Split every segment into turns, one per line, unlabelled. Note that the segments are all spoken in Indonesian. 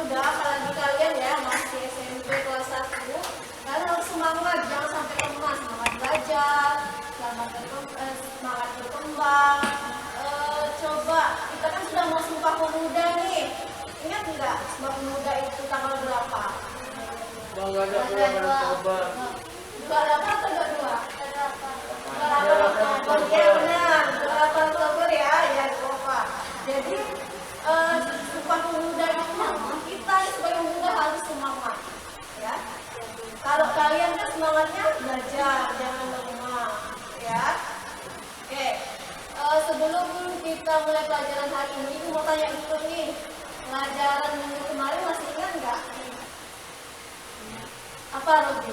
muda, apalagi kalian ya masih SMP kelas 1, kalian harus semangat, jangan sampai lemah, semangat belajar, semangat berkembang. Coba, kita kan sudah mau Sumpah Pemuda nih. Ingat nggak Sumpah Pemuda itu tanggal berapa?
Bangga coba.
28 atau 22? 28 Oktober, ya benar, 28 Oktober ya, lupa. Jadi Sumpah Pemuda itu kita sebagai pemuda harus semangat, ya. Kalau kalian kan semangatnya belajar, jangan lemah, ya. Oke, sebelum kita mulai pelajaran hari ini, mau tanya dulu nih, pelajaran minggu kemarin masih ingat nggak? Apa Robi?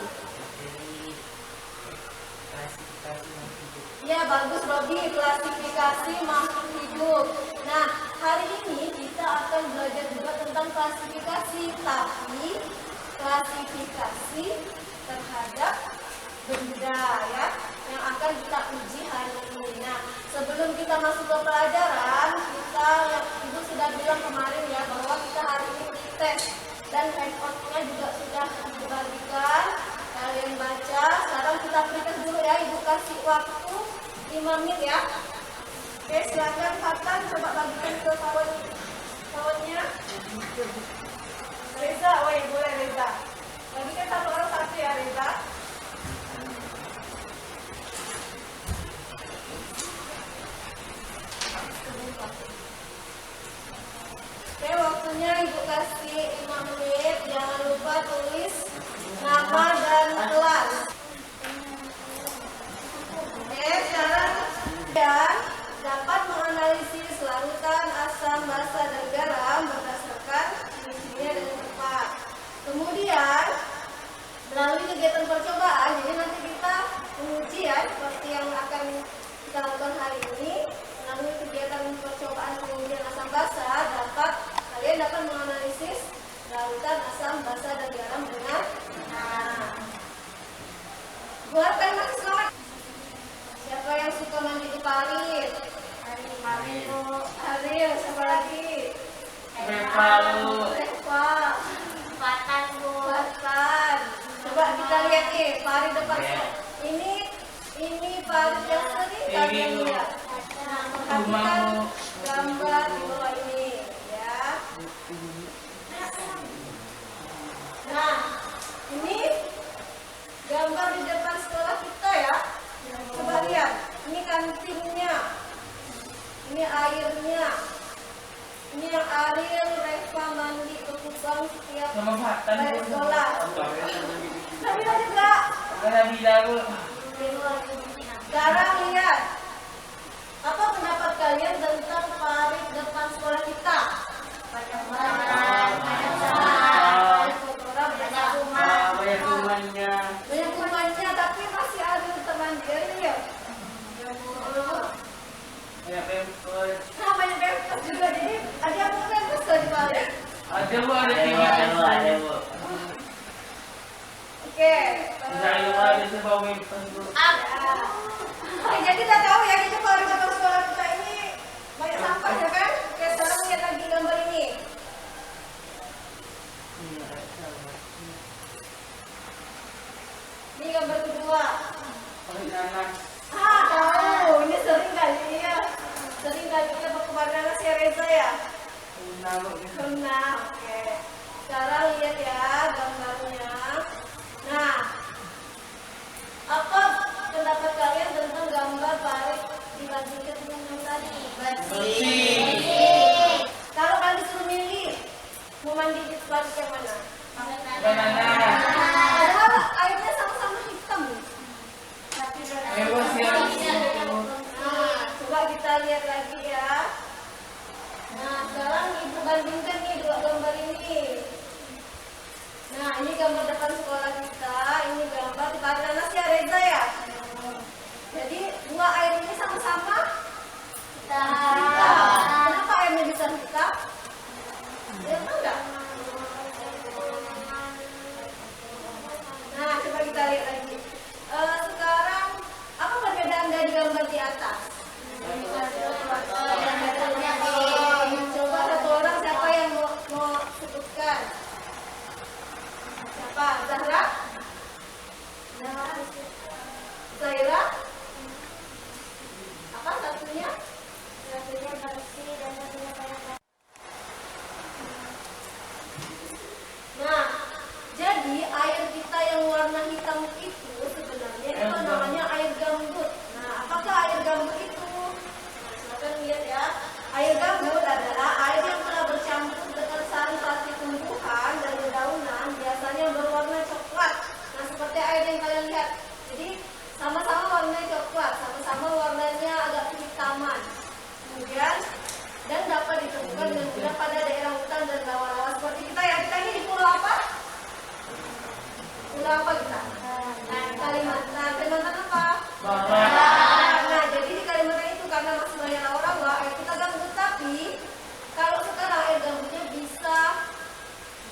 Ya bagus Robi, klasifikasi makhluk hidup. Nah hari ini kita akan belajar juga tentang klasifikasi, tapi klasifikasi terhadap benda ya yang akan kita uji hari ini. Nah sebelum kita masuk ke pelajaran, Ibu sudah bilang kemarin ya bahwa kita hari ini tes dan rekodnya juga sudah dibagikan. Kalian baca, sekarang kita proses dulu ya, Ibu kasih waktu 5 menit ya. Oke, silakan Fatan, coba bagikan ke kawannya. Reza, boleh Reza. Bagikan satu orang satu ya Reza. Oke, waktunya Ibu kasih 5 menit. Jangan lupa tulis nama dan kelas. Oke, sekarang kalian dapat menganalisis larutan, asam, basa, dan garam berdasarkan fungsinya dengan tepat. Kemudian, melalui kegiatan percobaan, jadi nanti kita menguji ya, seperti yang akan kita lakukan hari ini. Melalui kegiatan percobaan pengujian asam basa, kalian dapat menganalisis larutan, asam, basa, dan garam dengan buat tema semangat. Siapa yang suka mandi di parit? Ariel, siapa lagi?
Reva.
Fatan. Coba kita lihat nih, parit depan. Ini parit yang sering kalian lihat. Nah, perhatikan gambar di bawah ini, ya. Nah, ini gambar di depan sekolah kita ya. Coba lihat, ini kantinnya, ini airnya, ini yang Ariel, Reva mandi ke kubang setiap balik sekolah. Nabila juga. Sekarang lihat, apa pendapat kalian tentang parit depan sekolah kita? Banyak kumannya, tapi masih ada terlanjur ya. Banyak pempes juga, jadi ada yang mau pempes di balik.
Ada Bu, ada Bu.
Oke.
Ada sebuah pempes Bu.
Jadi kita tahu ya, kita parit depan sekolah kita ini banyak sampah ya kan? Oke, sekarang lihat lagi gambar ini. Ini gambar kedua. Tahu, ini sering kali ya. Sering kali kita berkembang nanas ya Reza ya? Pernah, oke. Sekarang lihat ya gambarnya. Nah, apa pendapat kalian tentang gambar parit dibandingkan dengan yang tadi? Bersih. Kalau kalian disuruh milih, mau mandi di parit yang mana? Padahal airnya sama-sama hitam. Nah, coba kita lihat lagi ya. Nah, sekarang Ibu bandingkan nih dua gambar ini. Nah, ini gambar depan sekolah kita, ini gambar di parit nanas ya Reza ya. Jadi dua air ini sama-sama hitam. Kenapa airnya bisa hitam? Ya tahu nggak? Nah, coba kita lihat lagi. Sekarang apa perbedaan dari gambar di atas? Coba satu orang siapa yang mau sebutkan?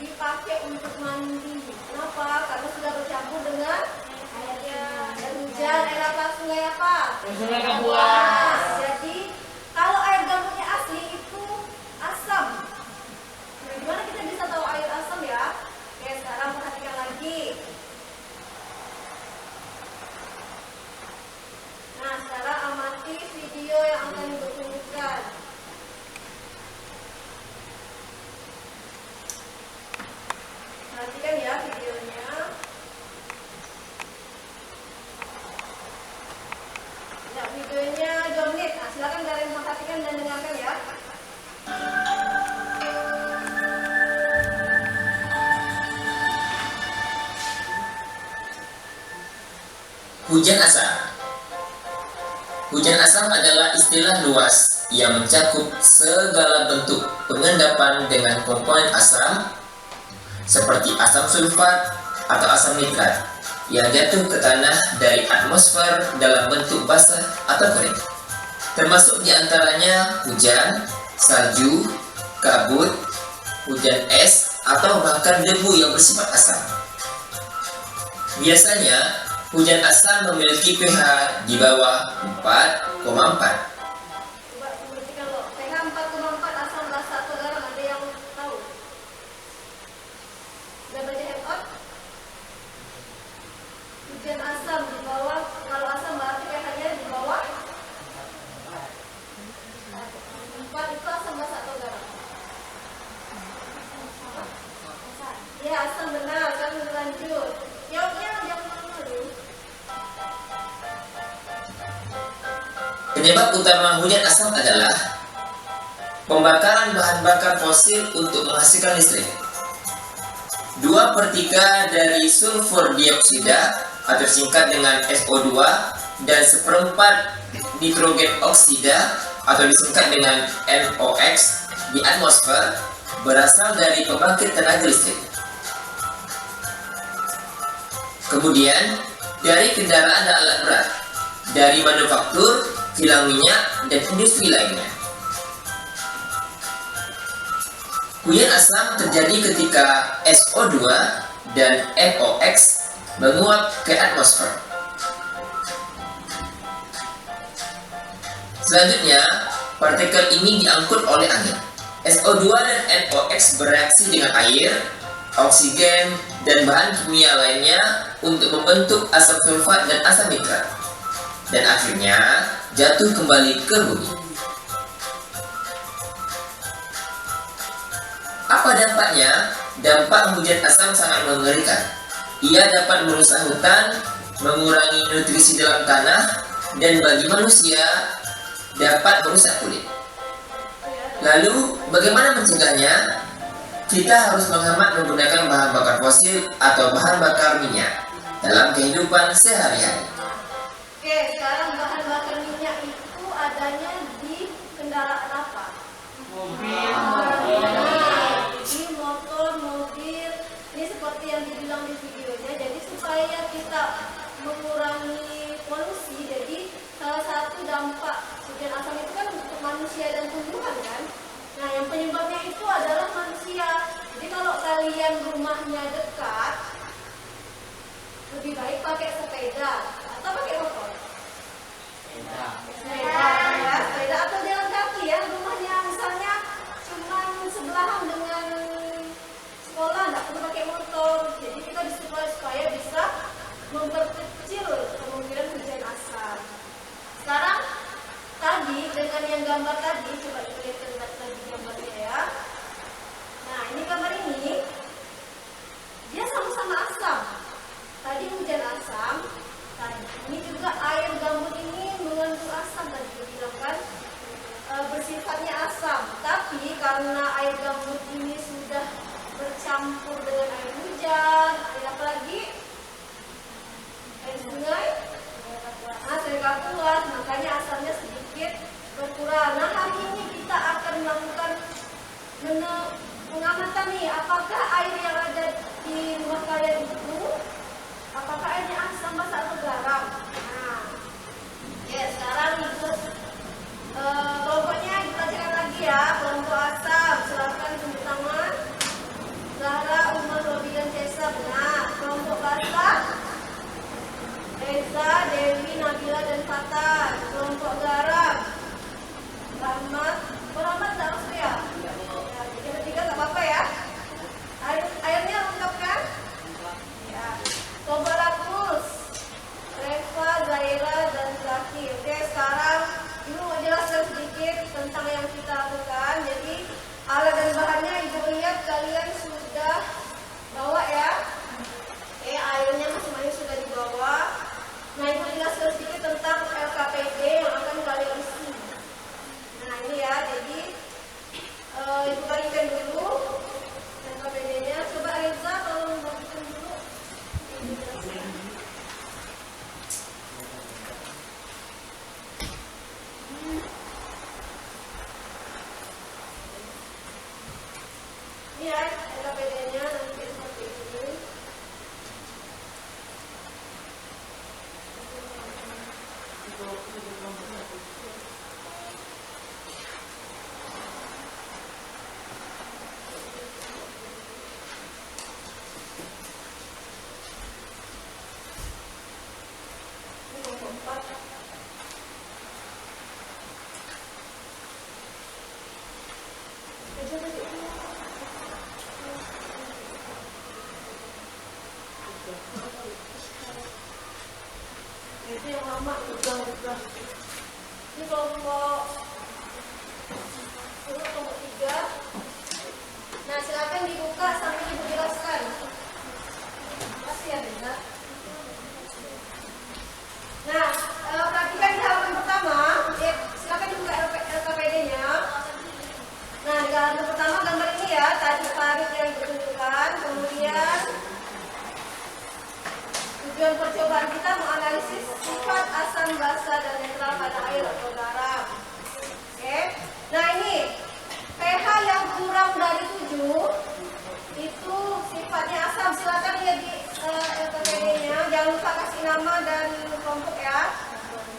dipakai untuk mandi. Kenapa? Karena sudah bercampur dengan airnya. Air hujan, air apa? Sungai apa?
Sungai Kapuas.
Jadi kalau air gambutnya asli itu asam. Nah, gimana kita bisa tahu air asam ya? Oke, sekarang perhatikan lagi. Nah, sekarang amati video yang akan Ibu tunjukkan. Perhatikan ya videonya. Ya, videonya 2 menit. Nah, silakan kalian perhatikan dan dengarkan ya.
Hujan asam. Hujan asam adalah istilah luas yang mencakup segala bentuk pengendapan dengan komponen asam seperti asam sulfat atau asam nitrat yang jatuh ke tanah dari atmosfer dalam bentuk basah atau kering. Termasuk diantaranya hujan, salju, kabut, hujan es, atau bahkan debu yang bersifat asam. Biasanya, hujan asam memiliki pH di bawah 4,4.
Coba perhatikan loh. pH 4,4 asam, basa atau garam, ada yang tahu? Sudah baca handout? Hujan asam di bawah, kalau asam berarti pH-nya di bawah 4 itu asam, basa atau garam? Ya, asam benar, kan lanjut. Jawabnya yang mana dulu?
Penyebab utama hujan asam adalah pembakaran bahan bakar fosil untuk menghasilkan listrik. 2/3 dari sulfur dioksida atau singkat dengan SO2 dan 1/4 nitrogen oksida atau disingkat dengan NOx di atmosfer berasal dari pembangkit tenaga listrik. Kemudian dari kendaraan dan alat berat, dari manufaktur, kilang minyak, dan industri lainnya. Hujan asam terjadi ketika SO2 dan NOx menguap ke atmosfer. Selanjutnya, partikel ini diangkut oleh angin. SO2 dan NOx bereaksi dengan air, oksigen, dan bahan kimia lainnya untuk membentuk asam sulfat dan asam nitrat, dan akhirnya jatuh kembali ke bumi. Apa dampaknya? Dampak hujan asam sangat mengerikan. Ia dapat merusak hutan, mengurangi nutrisi dalam tanah, dan bagi manusia dapat merusak kulit. Lalu, bagaimana mencegahnya? Kita harus menghemat menggunakan bahan bakar fosil atau bahan bakar minyak dalam kehidupan sehari-hari.
Oke, sekarang bahan bakar minyak itu adanya di kendaraan apa?
Mobil.
Di motor, mobil. Ini seperti yang dibilang di videonya. Jadi supaya kita mengurangi polusi, jadi salah satu dampak hujan asam itu kan untuk manusia dan tumbuhan kan. Nah, yang penyebabnya itu adalah manusia. Jadi kalau kalian rumahnya dekat, lebih baik pakai sepeda atau pakai motor. Sepeda, ya, sepeda atau jalan kaki ya. Rumahnya misalnya cuma sebelahan dengan sekolah, nggak perlu pakai motor. Jadi kita disupply supaya bisa memperkecil kemungkinan hujan asam. Sekarang tadi dengan yang gambar tadi, coba kita lihat lagi gambarnya ya. Nah, ini gambar ini dia sama-sama asam. Tadi hujan asam, tadi ini juga air gambut ini mengandung asam tadi dibilang kan, bersifatnya asam. Tapi karena air gambut ini sudah bercampur dengan air hujan, air apa lagi? Air sungai. Nah, sungai Kapuas, makanya asamnya sedikit berkurang. Nah, hari ini kita akan melakukan pengamatan nih, apakah air yang ada di rumah kalian itu, apakah airnya asam, basa atau garam? Nah, ya sekarang ikut kelompoknya kita cek lagi ya. Kelompok asam, silakan tunjuk tangan. Garam. Itu yang lama juga. Ini kelompok 3. Nah, silakan dibuka sambil Ibu jelaskan. Makasih ya, Rina. Nah, perhatikan di halaman pertama, silakan dibuka LKPD-nya. Nah, di halaman pertama gambar ini ya, tadi tarik yang ditunjukkan, kemudian tujuan percobaan kita menganalisis sifat asam basa dan netral pada air atau garam. Oke. Nah, ini pH yang kurang dari 7 itu sifatnya asam. Silakan lihat di LKPD-nya. Jangan lupa kasih nama dan kelompok ya.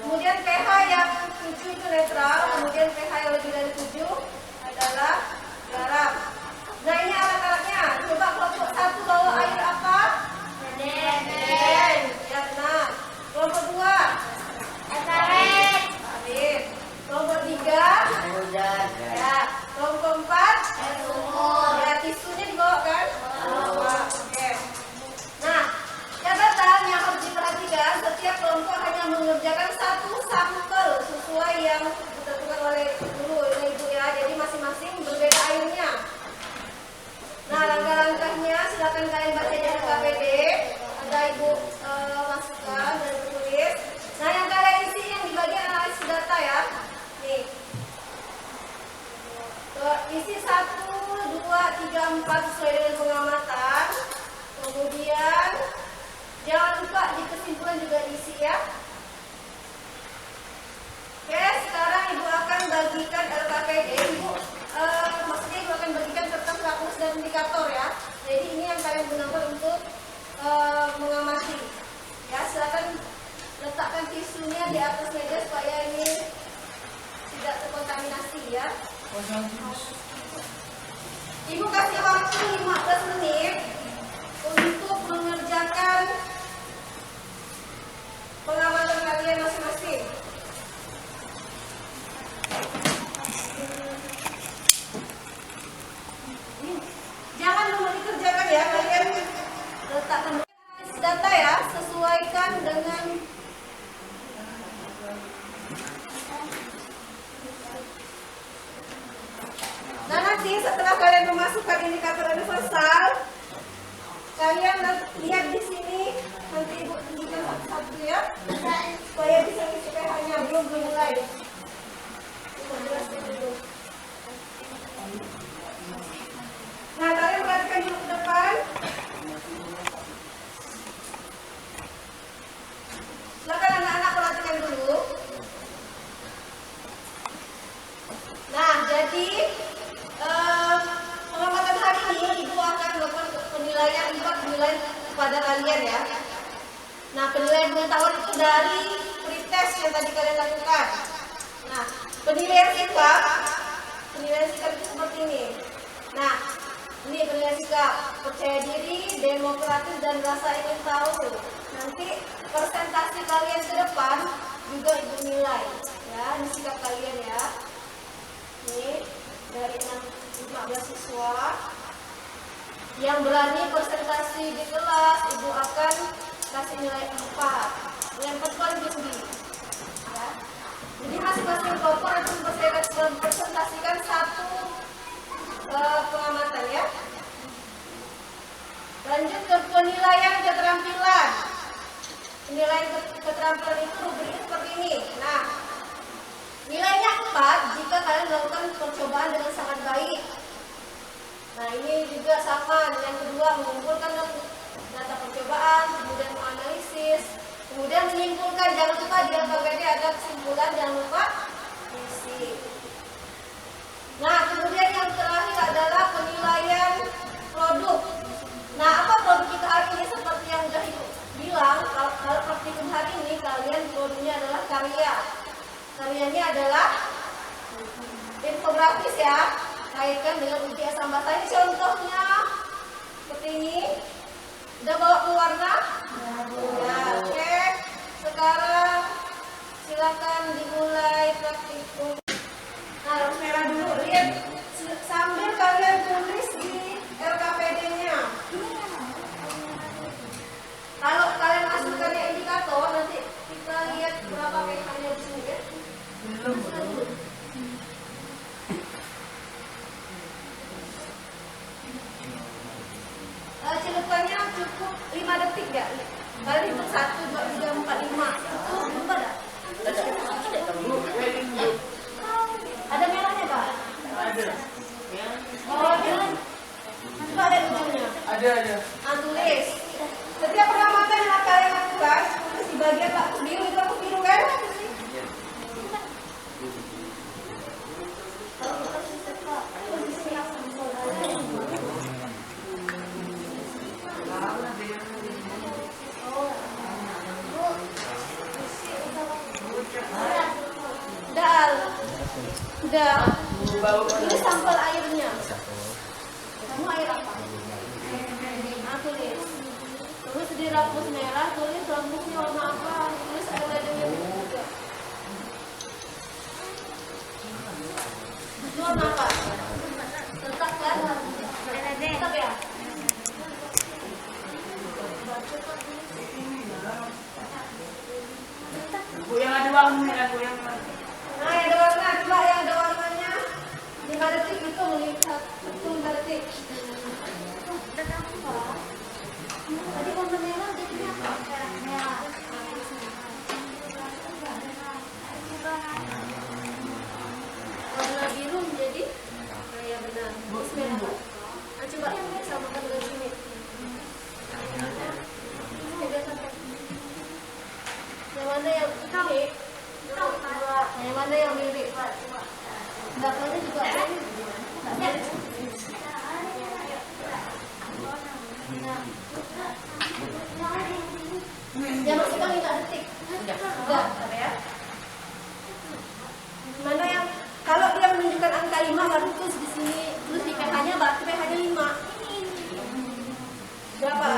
Kemudian pH yang 7 itu netral. Kemudian pH yang lebih dari 7 adalah garam. Nah, ini alat-alatnya. Coba kelompok 1 bawa air apa? Den. Ya, benar. Kelompok 2 air. Kelompok 3 ya. Kelompok 4 ya, tisunya dibawa kan? Oke. Nah, catatan yang harus diperhatikan, setiap kelompok hanya mengerjakan 1 sampel sesuai yang ditentukan oleh guru Ibu ya. Jadi masing-masing berbeda airnya. Nah, langkah-langkahnya silakan kalian baca di LKPD. Ada Ibu masukkan dan tulis. Nah, yang kalian isi yang di bagian analisis data ya. Nih. Isi 1, 2, 3, 4 sesuai dengan pengamatan. Kemudian jangan lupa di kesimpulan juga isi ya. Oke, sekarang Ibu akan bagikan LKPD. Maksudnya Ibu akan bagikan kertas lapis dan indikator ya. Jadi ini yang kalian gunakan untuk mengamati. Ya, silakan letakkan tisunya di atas meja supaya ini tidak terkontaminasi ya. Ibu kasih waktu 15 menit untuk mengerjakan pengamatan kalian masing-masing. Jangan dulu dikerjakan ya, kalian letakkan data ya, sesuaikan dengan nah, nanti setelah kalian memasukkan indikator universal, kalian lihat di sini, nanti Ibu tunjukkan satu-satu ya, supaya bisa isi pH-nya. Belum mulai. Ibu jelaskan dulu. Nah, kalian perhatikan dulu ke depan. Silakan anak-anak perhatikan dulu. Nah, jadi pengamatan hari ini Ibu akan melakukan penilaian kepada kalian ya. Nah, penilaian pengetahuan itu dari pretest yang tadi kalian lakukan. Nah, penilaian sikap itu seperti ini. Nah, ini penilaian sikap: percaya diri, demokratis, dan rasa ingin tahu. Nanti presentasi kalian ke depan juga Ibu nilai ya, ini sikap kalian ya. Ini dari 15 siswa yang berani presentasi di kelas, Ibu akan kasih nilai 4. Yang paling tinggi ya. Jadi masing-masing kelompok nanti mempresentasikan satu pengamatan ya. Lanjut ke penilaian keterampilan. Penilaian keterampilan itu rubriknya seperti ini. Nah, nilainya 4 jika kalian melakukan percobaan dengan sangat baik. Nah, ini juga sama. Yang kedua, mengumpulkan data percobaan, kemudian menganalisis, kemudian menyimpulkan. Jangan lupa di LKPD ada kesimpulan, jangan lupa isi. Nah, kemudian yang terakhir adalah penilaian produk. Nah, apa produk kita hari ini? Seperti yang sudah Ibu bilang, kalau praktikum hari ini kalian produknya adalah karya. Karyanya adalah infografis ya, kaitkan dengan uji asam basa. Ini contohnya seperti ini. Udah bawa ke warna? Ya, oke. Sekarang silakan dimulai praktikum. Nah, harus merah dulu. Lihat sambil kalian tulis di LKPD-nya. Celupannya cukup 5 detik ya. Kalian hitung 1, 2, 3, 4, 5. Itu berubah dah. Ada merahnya Pak?
Ada.
Oh, jangan. Coba ada ujungnya.
Ada.
Tulis. Setiap pengamatan yang kalian lakukan, tulis di bagian lampu biru itu lampu biru kan? Udah. Ini sampel airnya. Kamu air apa? Tulis. Terus di rambut merah, tulis rambutnya warna apa? Tulis ada ladangnya juga. Itu warna apa? Tetap kan? Tetap ya?
Bu yang ada warnanya, Bu yang
Nah, yang ada warna, coba yang ada warnanya 5 detik itu melihat betul 5 detik. Tadi warna merah jadinya apa? Merah. Warna biru menjadi ya benar. Merah. Nah, coba samakan dengan sini. Yang mana yang ini? Yang mana yang mirip? Belakangnya juga ya masukkan 5 detik. Enggak, ya. Mana yang kalau dia menunjukkan angka 5 baru terus di sini, terus di pH-nya berarti pH-nya 5. Berapa?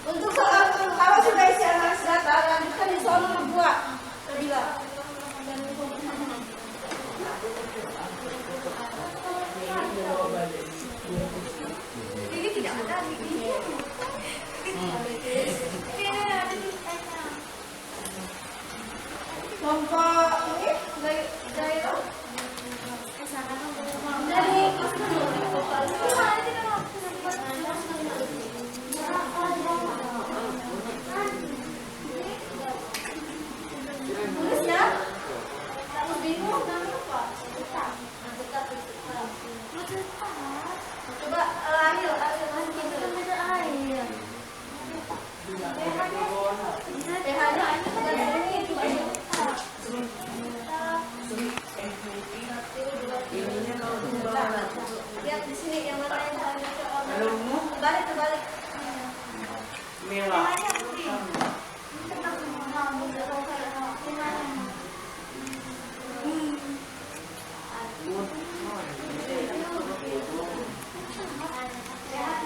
Untuk soal kalau sudah isi analisis data, lanjutkan di soal nomor 2. Nabila. Ini tidak ada di sini. Kelompok ini dari tulis ya. Kamu bingung apa? Coba air lihat di sini yang mana yang terbalik.
merah.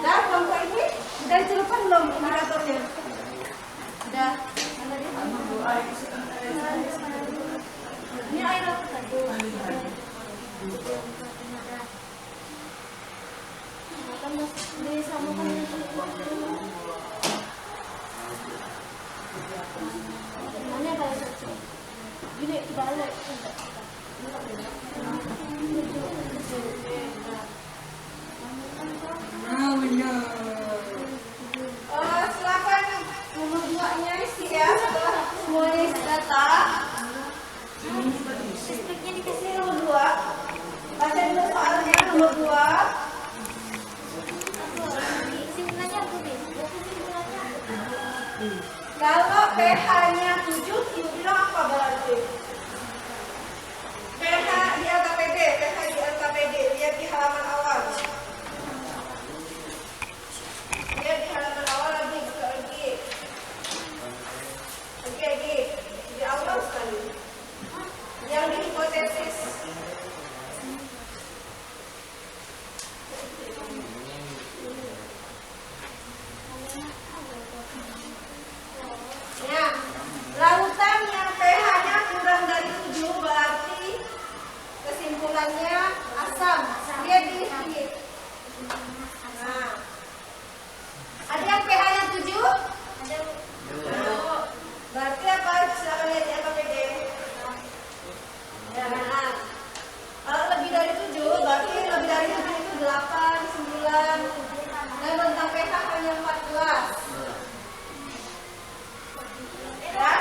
Dah, kelompok ini udah dicelupkan belum indikatornya? Udah. Ini air apa tadi? Disamakan dengan mana kalau gini balik. Silakan nomor 2-nya isi ya. Setelah semuanya isi data, listriknya dikasih nomor 2. Baca dulu soalnya nomor 2. Kalau pH-nya 7, ibu bilang apa berarti? pH di atas hipotesis. Ya, lautan yang pH-nya kurang dari 7 berarti kesimpulannya asam. Dia di Nah, ada yang pH-nya 7? Berarti apa? Silakan lihat ya KPD. Ya, nah. Kalau lebih dari 7, berarti lebih dari 7 itu 8, 9. Dan tentang pH hanya 14. Ya?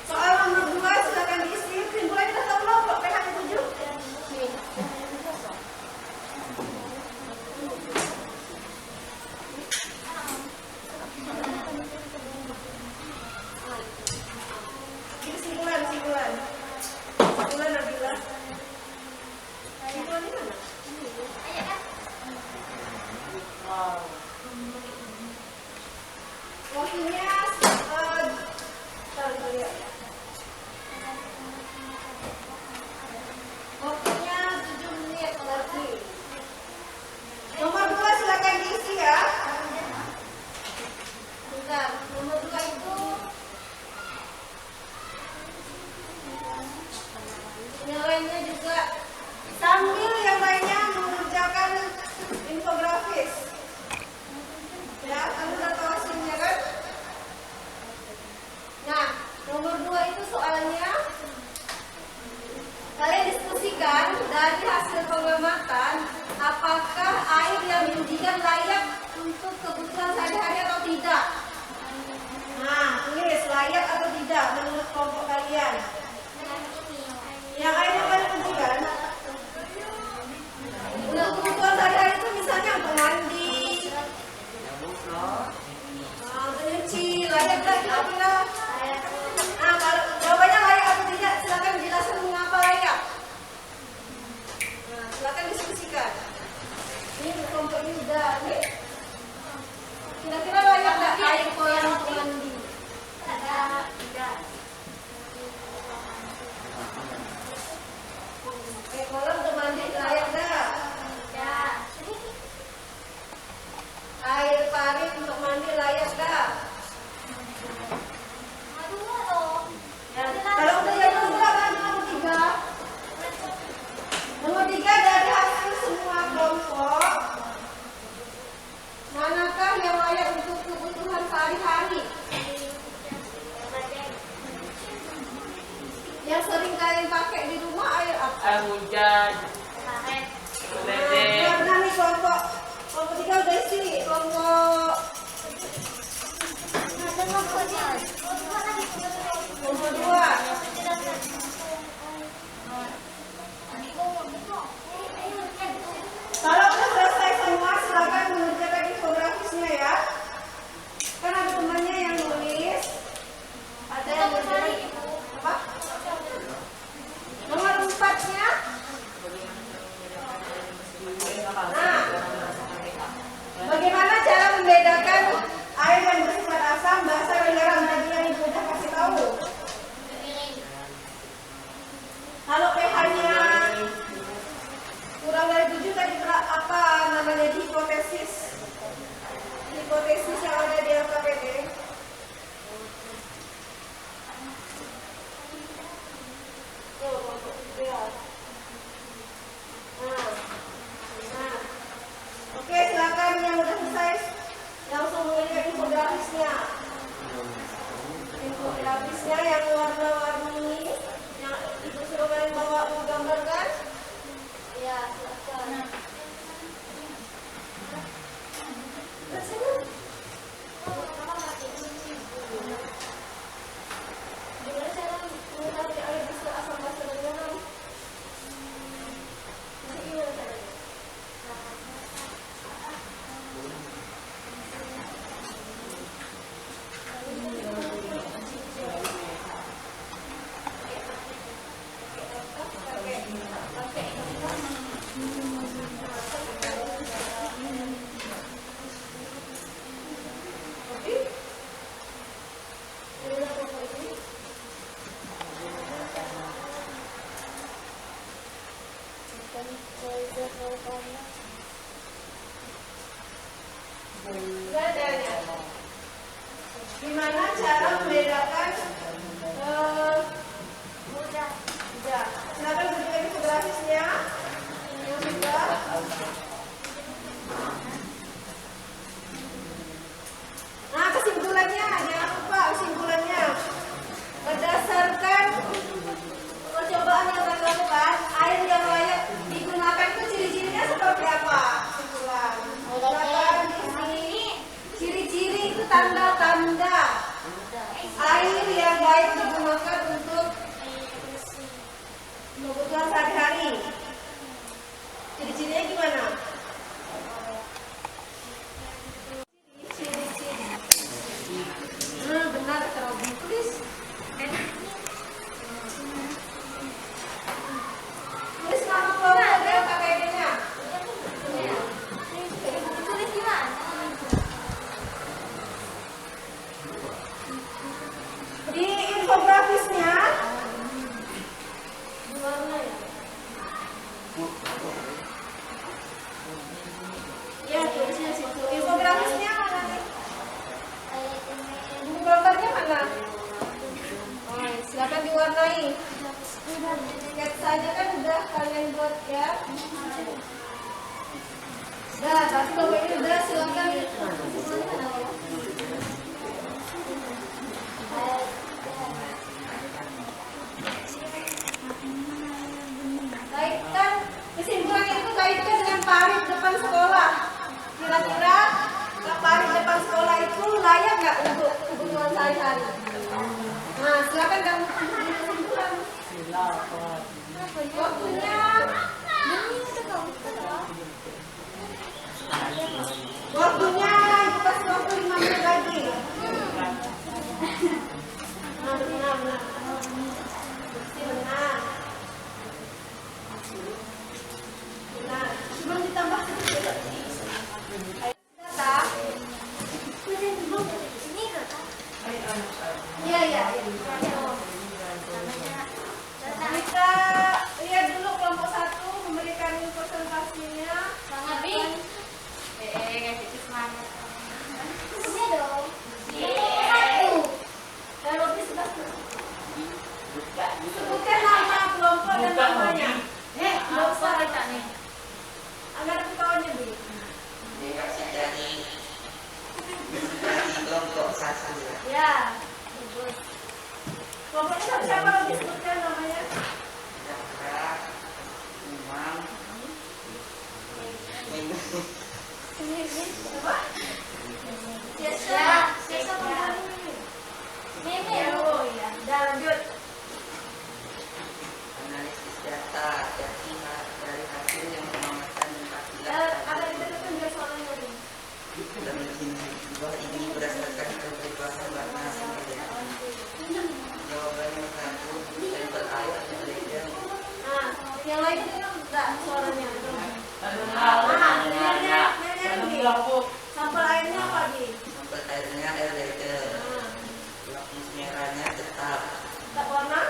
Soal nomor 2 silakan diisi. Kesimpulannya kita tahu belum kok pH-nya 7? Kesimpulan Nabila. Kesimpulannya mana? Waktunya waktunya 7 menit lagi. Nomor 2 silakan diisi ya. Bentar, nomor 2 itu nilainya juga sambil yang lainnya mengerjakan infografis. Ya, kamu udah tahu hasilnya kan? Nah, nomor 2 itu soalnya kalian diskusikan dari hasil pengamatan apakah air yang diujikan layak untuk kebutuhan sehari-hari atau tidak. Nah, tulis layak atau tidak menurut kelompok kalian. Yang air yang kalian ujikan untuk kebutuhan sehari-hari itu misalnya untuk mandi, menyuci, layak dan kira-kira. Nah, kalau jawabannya layak atau tidak, silakan jelaskan mengapa layak. Nah, silakan diskusikan. Ini kelompok ini udah nih. Kira-kira layak nggak air kolam untuk mandi? Tidak. Kolam untuk mandi layak nggak? Tidak. Air parit untuk mandi layak nggak? Ya, kalau udah yang kedua kan nomor 3. Nomor 3 dari hasil semua kelompok, manakah yang layak untuk kebutuhan sehari-hari? Yang sering kalian pakai di rumah air apa?
Air hujan.
Nah, benar nih kelompok 3 udah isi. Kelompok nomor 2. Kalau udah selesai semua, silakan mengerjakan infografisnya ya. Kan ada temannya yang nulis, ada yang nulis apa? Nomor 4-nya. Nah, bagaimana cara membedakan Gimana cara membedakan mudah. Silakan tunjukkan infografisnya. Yang sudah. Nah, kesimpulannya, jangan lupa kesimpulannya. Berdasarkan percobaan yang kami lakukan, air yang layak digunakan itu ciri-cirinya seperti apa? Kesimpulan. Silakan di sini. Ciri-ciri itu tanda-tanda air yang baik digunakan untuk kebutuhan sehari-hari. Ciri-cirinya gimana? Ciri-ciri. Benar kata Robi. Tulis. Tulis nama kelompok dan KKD-nya.
Tulis gimana?
Di infografisnya warna ya? Ya, tulisnya situ. Infografisnya mana nih? Buku gambarnya mana? Oh, silakan diwarnai. Sketsanya kan udah kalian buat ya. Nah, tapi kalau ini udah silakan. Kaitkan kesimpulan itu kaitkan dengan parit depan sekolah. Kira-kira parit depan sekolah itu layak nggak untuk kebutuhan sehari-hari? Nah, silakan kamu tunjukkan kesimpulan. Waktunya ibu kasih waktu 5 menit lagi. Benar. Benar. Cuma ditambah sedikit. Data. Iya. Kita lihat dulu kelompok 1 memberikan presentasinya.
Sangat bing. Kasih semangat. Ini dong. Satu.
Dan Robi sudah sebutkan nama kelompok dan namanya. Nggak usah baca nih. Agar ketahuannya Bi.
Dari kelompok 1.
Ya. Bagus. Kelompoknya siapa Robi sebutkan namanya?
Zahra, Umam,
Apa?
Siapa kemarin? Meme.
Oh iya. Udah lanjut.
analisis data dari hasil yang mengamankan dan
Ada
hasil
kita biar soalnya Robi.
dan bahwa ini berdasarkan kebutuhan warna sendiri. Jawabannya 1 sampel air atau belajar.
Nah, yang lain itu enggak suaranya. Sampel airnya apa Bi?
Sampel airnya air belajar.
Nah,
Lakmus merahnya tetap
tak warna?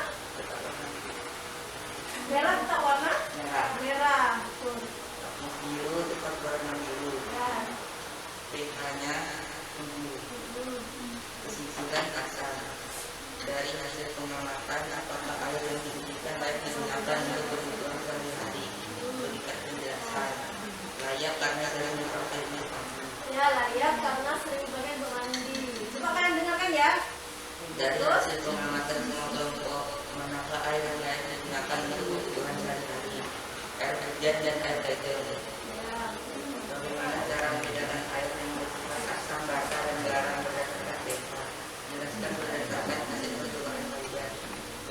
Merah tak warna?
merah.
Merah. Tuh.
Lakmus biru tetap warna biru.
Ya.
pH-nya 7. Kesimpulan asal dari hasil pengamatan apakah air yang diberikan layak digunakan untuk kebutuhan sehari-hari. Berikan penjelasan. Layak karena sering dipakai di mandi.
Ya, layak karena sering pakai bermandi. Coba kalian dengarkan ya.
Dari hasil pengamatan semua kelompok, manakah air yang layak digunakan untuk kebutuhan sehari-hari? Air hujan dan air belajar.
Ya.
Bagaimana cara membedakan air yang bersifat asam, basa, dan garam berdasarkan pH? Jelaskan berdasarkan hasil percobaan kalian.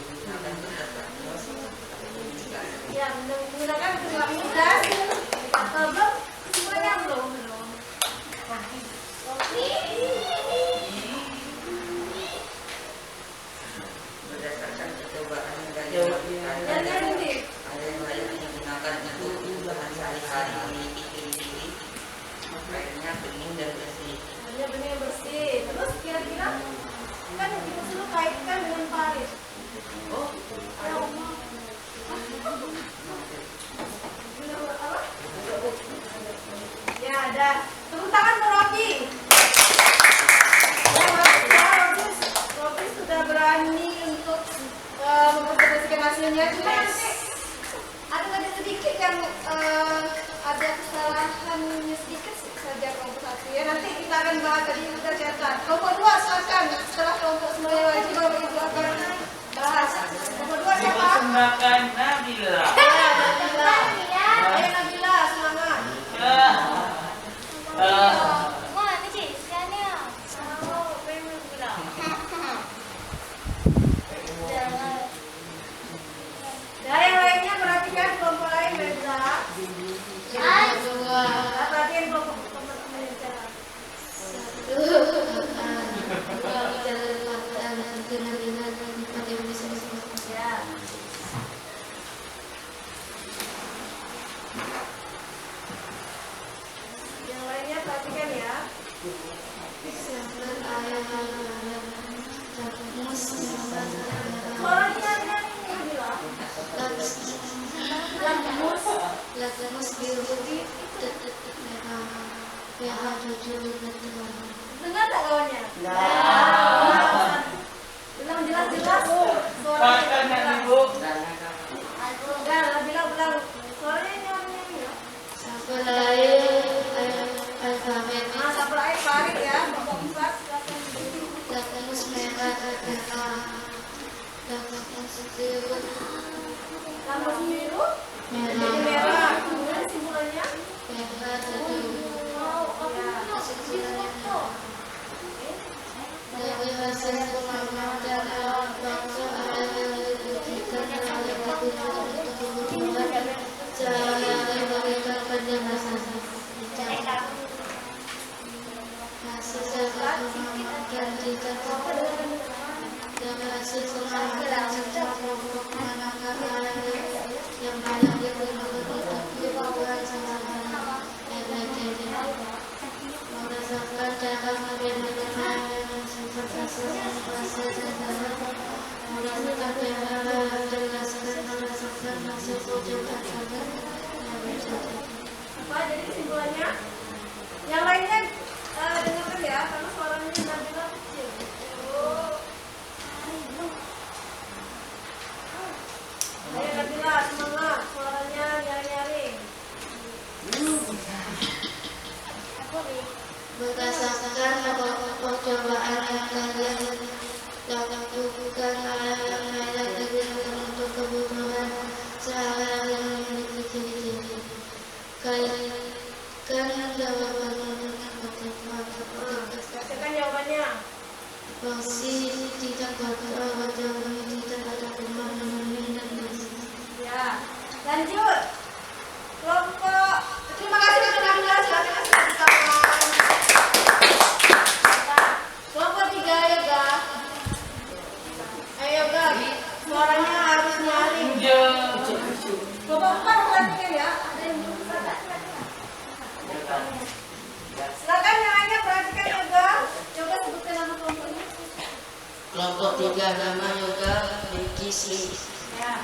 Menggunakan pendapat
Ya, menggunakan kedua mudah. Belum? Semuanya belum.
berdasarkan percobaan dan
Dan yang ini.
air yang layak digunakan untuk kebutuhan sehari-hari memiliki ciri-ciri airnya bening dan bersih.
Hanya benih bersih. Terus kira-kira kan kita dulu kaitkan dengan parit.
Oh,
Benar apa? semuanya. Cuma nanti ada sedikit yang ada kesalahannya sedikit saja kelompok 1 ya. Nanti kita akan bahas, tadi kita catat. Kelompok 2 silakan. Setelah kelompok semuanya wajib itu akan bahas. Kelompok 2 siapa?
Dipersembahkan Nabila.
Ya, Nabila. Ayo Nabila, semangat.
Wah, ini sih, sekarang.
Nah, yang lainnya perhatikan kelompok lain, Reza. Perhatikan kelompok teman-teman yang cara. Ya. Yang lainnya perhatikan ya. Suaranya Nabila. Dengar tak kawannya? Bilang jelas-jelas.
Bahkan yang ibu.
Udah, Nabila bilang. Suaranya Nabila. Nah, sabar air Farid ya. Kelompok 4 silakan. Tambah biru. Jadi merah. Kemudian simpulannya. Apa jadi kesimpulannya? Yang lainnya dengarkan ya, karena suaranya Nabila kecil. Ayo Nabila, semangat. Suaranya nyaring-nyaring.
Berdasarkan percobaan yang kalian lakukan yang layak digunakan untuk kebutuhan sehari-hari memiliki ciri-ciri. Kalian dapat menggunakan
Bacakan jawabannya.
porsi tidak kotor, wajah tidak ada kuman, menurun dan bersih.
Ya, lanjut. Kelompok. Terima kasih untuk Nabila. Silakan kasih tangan. Kelompok 3 Yoga. Ayo Yoga, suaranya harus nyaring. Kelompok 4 perhatikan ya. Ada yang belum perhatikan. Silakan yang lainnya perhatikan Yoga. Coba sebutkan nama kelompoknya.
Kelompok 3 nama yoga Bekisi.
Ya.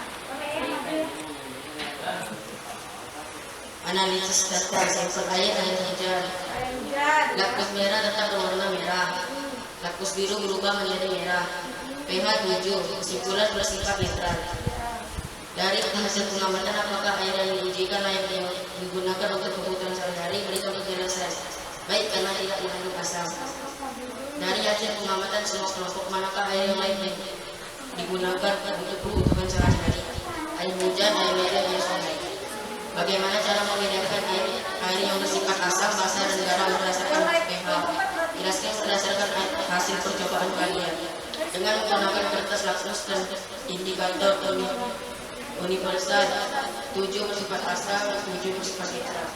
Analisis data sampel air hujan.
Ayo hujan.
Lakus merah tetap berwarna merah. Lakus biru berubah menjadi merah. pH 7, kesimpulan bersifat netral. Dari hasil pengamatan apakah air yang diujikan layak digunakan untuk kebutuhan sehari-hari, berikan penjelasan. Baik, karena tidak mengandung asam. Dari hasil pengamatan semua kelompok, manakah air yang layak digunakan untuk kebutuhan sehari-hari? Air hujan, air merah, air sungai. Bagaimana cara membedakan air yang bersifat asam, basa, dan garam berdasarkan pH? Jelaskan berdasarkan hasil percobaan kalian dengan menggunakan kertas lakmus dan indikator universal. 7 bersifat asam, 7 bersifat netral.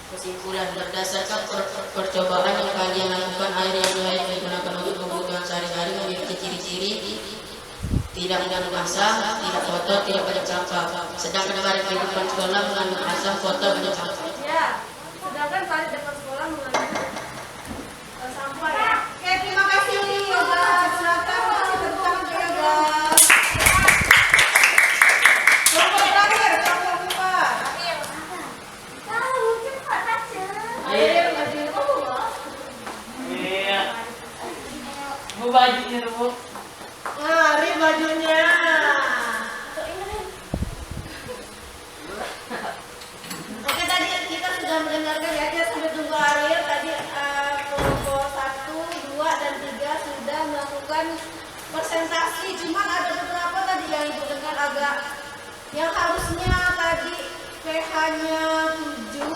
Kesimpulan, berdasarkan percobaan yang kalian lakukan, air yang layak digunakan untuk kebutuhan sehari-hari memiliki ciri-ciri tidak mengandung asam, tidak kotor, tidak banyak sampah. Sedangkan air kehidupan sekolah mengandung asam, kotor, banyak sampah.
Ya, sedangkan Farid depan sekolah mengandung sampah ya. Oke, terima kasih Yoga. Silakan kasih tepuk tangan ke Yoga. Kelompok terakhir, kelompok 4.
Tahu, cepat baca.
Ayo, maju.
Iya. Bu, Bu bajunya tuh Bu.
Nah, ini bajunya. Oke, tadi kita sudah mendengarkan ya, kita sambil tunggu Ariel tadi kelompok 1, 2, dan 3 sudah melakukan presentasi. Cuman ada beberapa tadi yang ibu dengar agak yang harusnya tadi PH-nya 7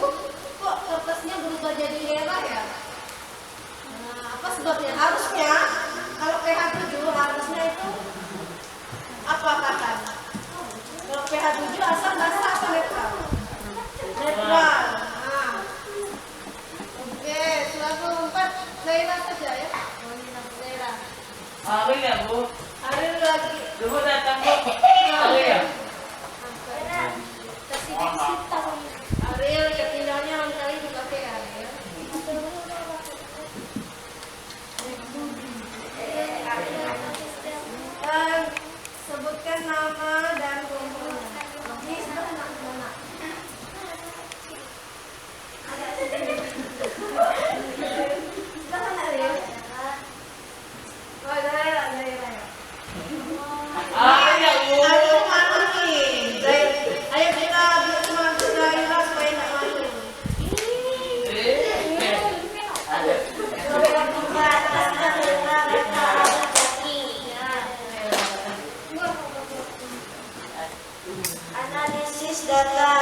kok kertasnya berubah jadi merah ya? Nah, apa sebabnya? Harusnya kalau PH 7 harusnya itu apa kata? Kalau PH 7 asal basah apa netral? Netral. Nah. Oke, selalu 4 Zaira saja ya. Zaira.
Ariel ya Bu.
Ariel lagi.
Bu datang Bu. Ariel ya.
Ariel ketinggalannya lain kali dipakai Ariel. Dan sebutkan nama dan kelompoknya. Di sebelah mana? Sebelah mana Ariel? Oh, Zaira.
Ariel ya Bu.
Ayo mana nih? Ayo kita bikin semangat Zaira supaya nggak malu.
Analisis data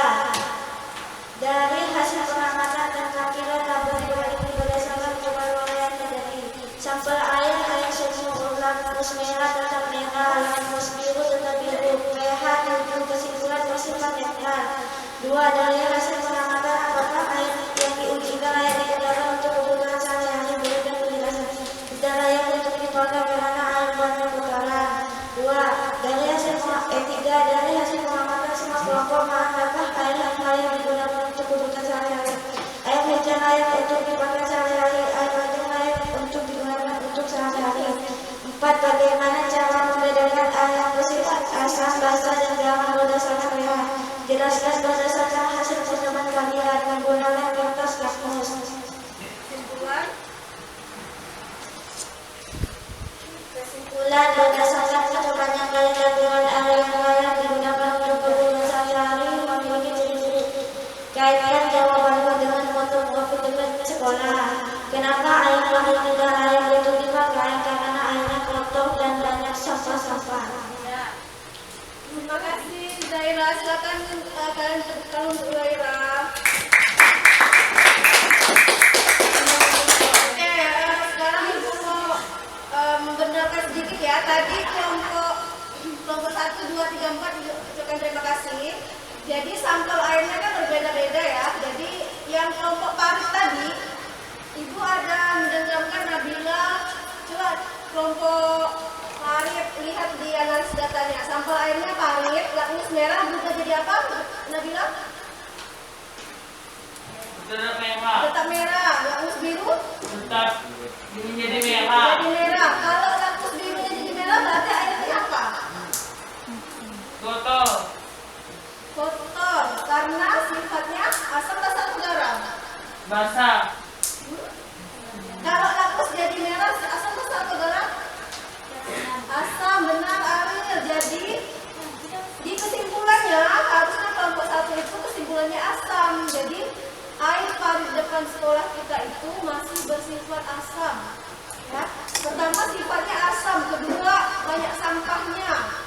dari hasil pengamatan dan tampilan laboratorium berdasarkan penyelesaian dari sampel air sumur ulang terus merah tetap merah, terus biru tetap biru, pH 7 kesimpulan bersifat netral. 2. Dari hasil pengamatan apakah air yang diujikan layak digunakan untuk kebutuhan sehari-hari berikan penjelasan tidak layak untuk dipakai karena air banyak putaran. 2. Dari hasil 3. Dari hasil pengamatan semua kelompok apakah air yang layak digunakan untuk kebutuhan sehari-hari, air hujan layak untuk dipakai sehari-hari, air banjir layak untuk digunakan untuk sehari-hari. 4. Bagaimana cara membedakan air yang bersifat asam, basa, dan garam berdasarkan pH? Jelaskan berdasarkan hasil pertemuan kamilah menggunakan kertas lakmus. Kesimpulan berdasarkan pertemuan kali kandungan air yang layak digunakan untuk kebutuhan sehari-hari memiliki ciri-ciri. Kaitkan jawabanmu dengan fotokopi dekat sekolah. Kenapa air laut tidak layak untuk dipakai? Karena airnya kotor dan banyak sampah-sampah.
Terima kasih Zaira. Silakan kalian terbuka untuk Zaira. Oke, sekarang ibu mau membenarkan sedikit ya. Tadi kelompok 1, 2, 3, 4 ucapkan terima kasih. Jadi sampel airnya kan berbeda-beda ya. Jadi yang kelompok Paris tadi, ibu ada mendengarkan Nabila. Coba kelompok Parit lihat di analisis datanya. Sampel airnya parit, lakmus merah berubah jadi apa? Nabila?
Tetap merah.
Tetap merah. Lakmus biru?
Tetap ini jadi merah.
Jadi merah. Kalau lakmus birunya jadi merah berarti airnya apa?
Kotor.
Kotor. Karena sifatnya asam, basa, atau garam.
Basah.
Kalau lakmus jadi merah, asam, basa, atau garam? Asam, benar Ariel. Jadi di kesimpulannya harusnya kelompok 1 itu kesimpulannya asam. Jadi air parit depan sekolah kita itu masih bersifat asam. Ya. Pertama sifatnya asam, kedua banyak sampahnya.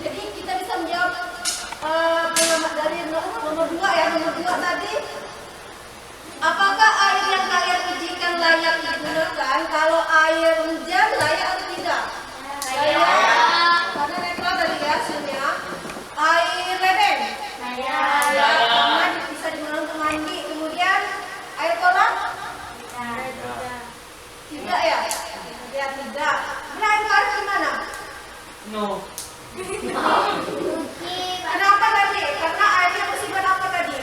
Jadi kita bisa menjawab pengamat dari nomor 2 ya. Nomor 2 tadi, apakah air yang kalian ujikan layak digunakan? Kalau air hujan layak atau tidak? Karena netral tadi ya hasilnya. Air ledeng karena bisa digunakan untuk mandi. Kemudian air kolam tidak ya? Ya tidak. Ini air parit gimana?
No.
Kenapa tadi? Karena airnya bersifat apa tadi?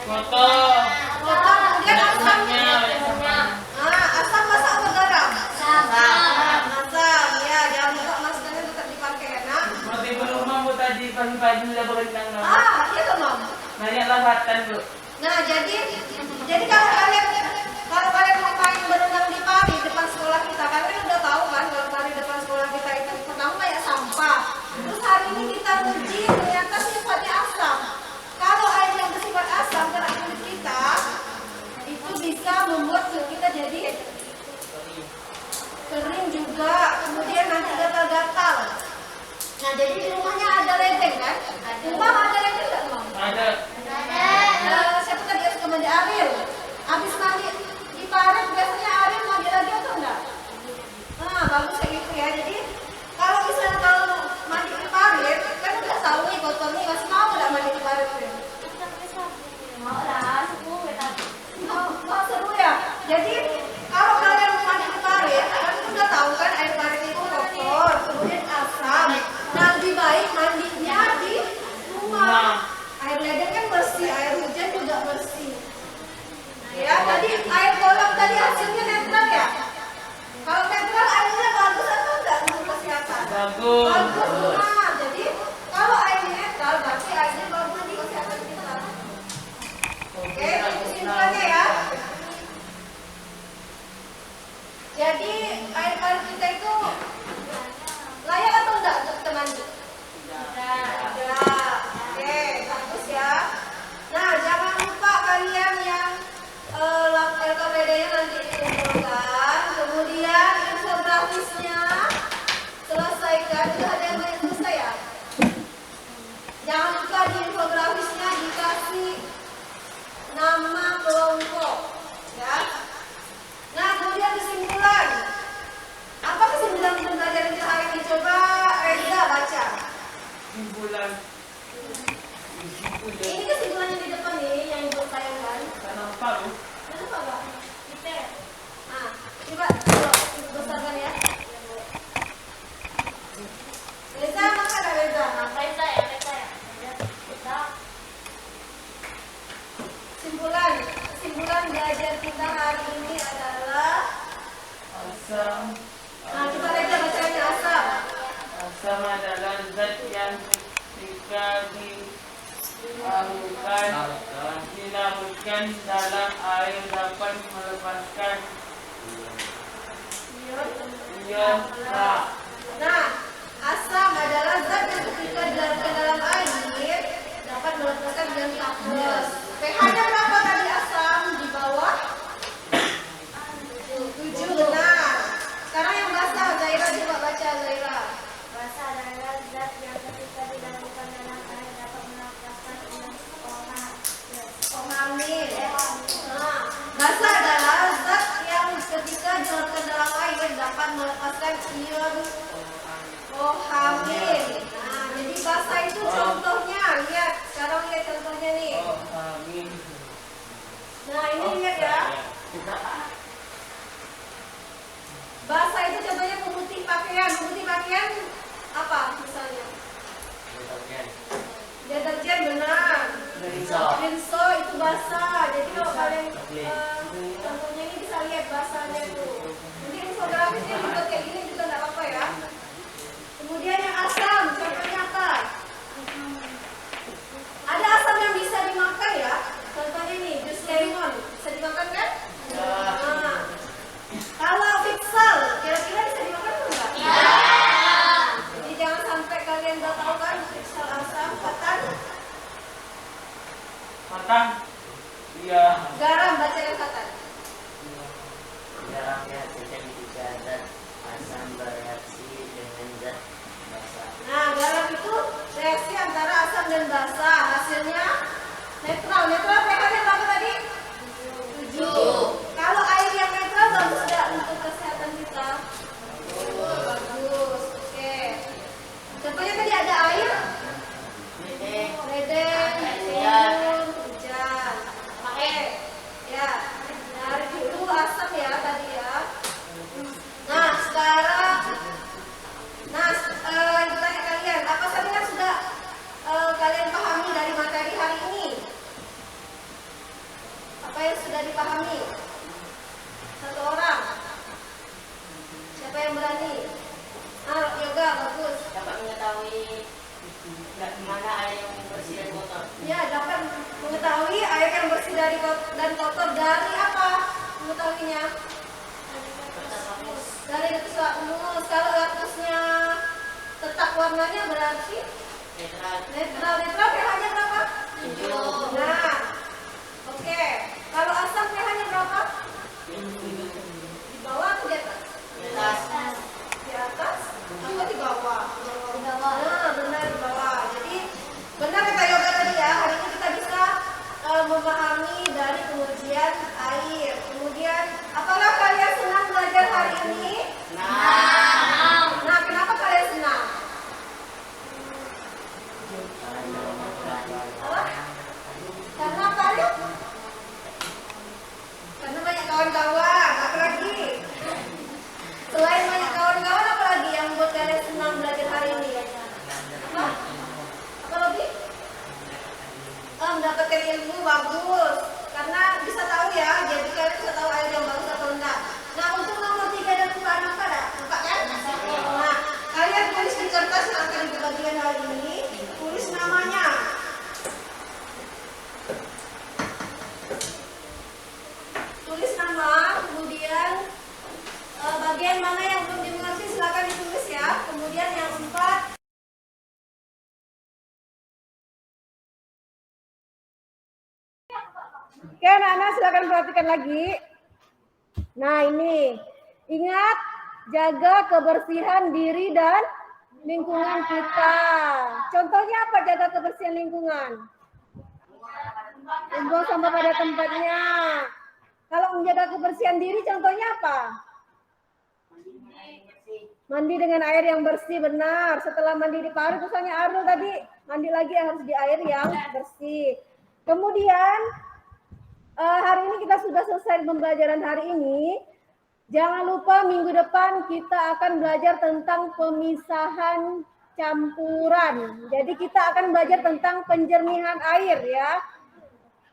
Kotor.
Kotor. Kemudian asamnya.
Sampahnya.
Asam, basa, atau garam?
Asam.
Asam. Ya, jangan lupa maskernya tetap dipakai ya nak.
Mau di rumah Bu tadi pagi-pagi udah berenang Bu.
Iya tuh mam.
Banyak lawatan Bu.
Nah, jadi kalau kalian mau main berenang di Paris depan sekolah kita, kalian udah tahu kan kalau Nah, jadi di rumahnya ada ledeng kan? Rumah ada ledeng nggak, Mam?
Ada.
Siapa tadi yang suka mandi air? Habis mandi di parit biasanya air mandi lagi atau enggak? Nah, bagus kayak gitu ya. Jadi kalau misalnya kalau mandi di parit, kan udah tahu nih kotornya, masih mau nggak mandi di parit? Mau lah, mau seru ya. Jadi kalau kalian mandi di parit, kalian udah tahu kan air parit itu kotor, kemudian asam. Nah, lebih baik mandinya di rumah. Air ledeng kan bersih, air hujan juga bersih. Ya, tadi air kolam tadi hasilnya netral ya. Kalau netral airnya bagus atau enggak untuk kesehatan?
Bagus.
Bagus. Nah, jadi kalau airnya netral berarti airnya bagus di kesehatan kita. Oke, kesimpulannya ya. Jadi air kita itu layak atau enggak untuk kita mandi? Tidak. Oke, bagus ya. Nah, jangan lupa kalian yang LKPD-nya nanti dikumpulkan. Kemudian infografisnya selesaikan. Sudah ada yang belum selesai ya? Jangan lupa di infografisnya dikasih nama kelompok, ya. Nah, kemudian kesimpulan. Apa kesimpulan pembelajaran kita hari ini? Coba Reza baca.
Simpulan.
Ini kesimpulannya di depan nih yang ibu tayangkan.
Kenapa lu?
Kenapa Pak? Kita. Ah, coba besarkan ya. Reza, makan ada Reza. Reza ya. Kesimpulan belajar kita hari ini adalah
Asam.
nah, coba Reza bacanya asam.
Asam adalah zat yang ketika dilarutkan dalam air dapat melepaskan ion H.
Nah, asam adalah zat yang ketika dilarutkan dalam air dapat melepaskan ion H+. pH-nya berapa tadi asam? Di bawah 7, benar. Sekarang yang basah, Zaira coba baca Zaira.
Basah adalah zat yang ketika dilarutkan dalam air dapat melepaskan ion
Amin. Nah, basah adalah zat yang ketika dilarutkan dalam air dapat melepaskan ion OH-. Nah, jadi basah itu contohnya, lihat. Sekarang lihat contohnya nih.
Amin.
Nah, ini lihat ya. Basah itu contohnya memutih pakaian. Memutih pakaian apa misalnya? Deterjen, benar. Rinso itu basah. Jadi kalau kalian contohnya ini bisa lihat basahnya itu. Nanti infografisnya juga kayak gini juga nggak apa-apa ya. Kemudian yang asam, contohnya apa? Ada asam yang bisa dimakan ya. Contohnya ini jus lemon bisa dimakan kan? Nah, kalau Fixal kira-kira bisa dimakan atau enggak? Iya. Jadi jangan sampai kalian nggak tahu kan Fixal asam, katan.
Matang. Iya.
Garam, baca yang katan.
Garam dihasilkan jika zat asam bereaksi dengan zat basa.
Nah, garam itu reaksi antara asam dan basa. Hasilnya netral. Netral pH-nya berapa tadi? 7. Kalau air yang netral bagus nggak untuk kesehatan kita? Bagus. Oke. Contohnya tadi ada air ledeng, hujan. Oke. Ya. Dari dulu asam ya tadi ya. Nah, sekarang itu tanya kalian, apa saja yang sudah kalian pahami dari materi hari ini? Apa yang sudah dipahami? Satu orang. Siapa yang berani? Yoga, bagus.
Dapat mengetahui mana air yang bersih dan kotor.
Ya, dapat mengetahui air yang bersih dan kotor dari apa? Mengetahuinya? Dari kertas lakmus. Kalau lakmusnya tetap warnanya berarti netral. Netral pH-nya berapa? 7. Nah, oke. Kalau asam pH-nya berapa? Di bawah atau di atas?
Di atas.
Di atas atau di bawah? Di bawah. Nah,
Oke, anak-anak silakan perhatikan lagi. Nah, ini. Ingat, jaga kebersihan diri dan lingkungan kita. Contohnya apa jaga kebersihan lingkungan? Membuang sampah pada tempatnya. Kalau menjaga kebersihan diri, contohnya apa? Mandi dengan air yang bersih, benar. Setelah mandi di paru, misalnya Arul tadi, mandi lagi harus di air yang bersih. Kemudian, hari ini kita sudah selesai pembelajaran hari ini. Jangan lupa minggu depan kita akan belajar tentang pemisahan campuran. Jadi kita akan belajar tentang penjernihan air ya.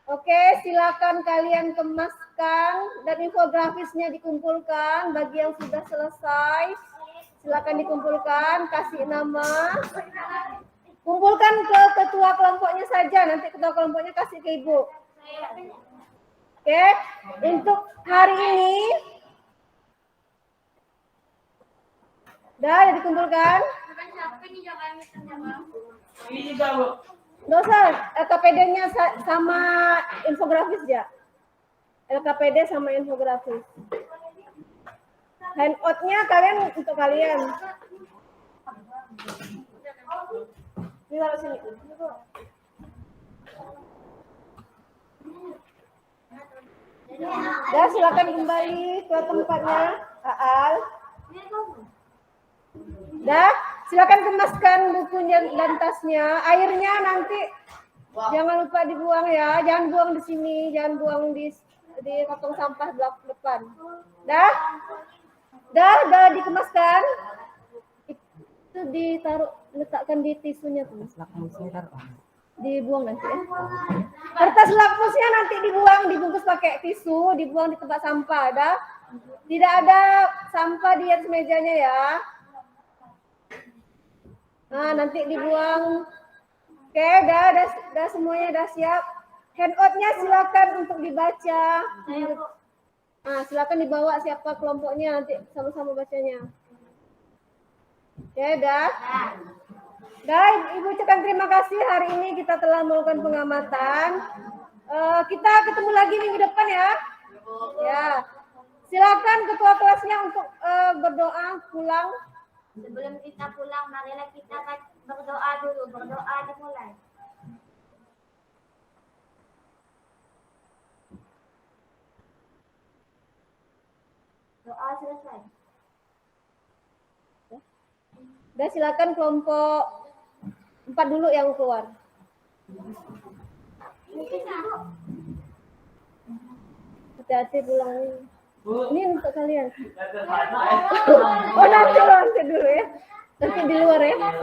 Oke, silakan kalian kemaskan dan infografisnya dikumpulkan. Bagi yang sudah selesai, silakan dikumpulkan, kasih nama. Kumpulkan ke ketua kelompoknya saja, nanti ketua kelompoknya kasih ke ibu. Oke, untuk hari ini udah dikumpulkan.
Ini juga, Bu.
Nggak usah, LKPD-nya sama infografis ya. LKPD sama infografis. Handout-nya kalian untuk kalian. Ini taruh sini. Ya, silakan kembali ke tempatnya, Aal. Dah, silakan kemaskan bukunya dan tasnya. Airnya nanti jangan lupa dibuang ya. Jangan buang di sini, jangan buang di kantong sampah belakang depan. Dah dikemaskan. Itu ditaruh, letakkan di tisunya tuh. Dibuang nanti ya. Kertas lakmusnya nanti dibuang, dibungkus pakai tisu, dibuang di tempat sampah. Dah. Tidak ada sampah di atas mejanya ya. Nah, nanti dibuang. Oke, dah semuanya dah siap. Handout-nya silakan untuk dibaca. Nah, silakan dibawa siapa kelompoknya nanti sama-sama bacanya. Oke, dah. Ibu ucapkan terima kasih hari ini kita telah melakukan pengamatan. Kita ketemu lagi minggu depan ya. Ya. Silakan ketua kelasnya untuk berdoa pulang.
Sebelum kita pulang, marilah kita berdoa dulu. Berdoa dimulai. Doa selesai.
Udah silakan kelompok 4 dulu yang keluar. Hati-hati pulang. Ini untuk kalian. Oh nanti dulu ya. Nanti di luar ya.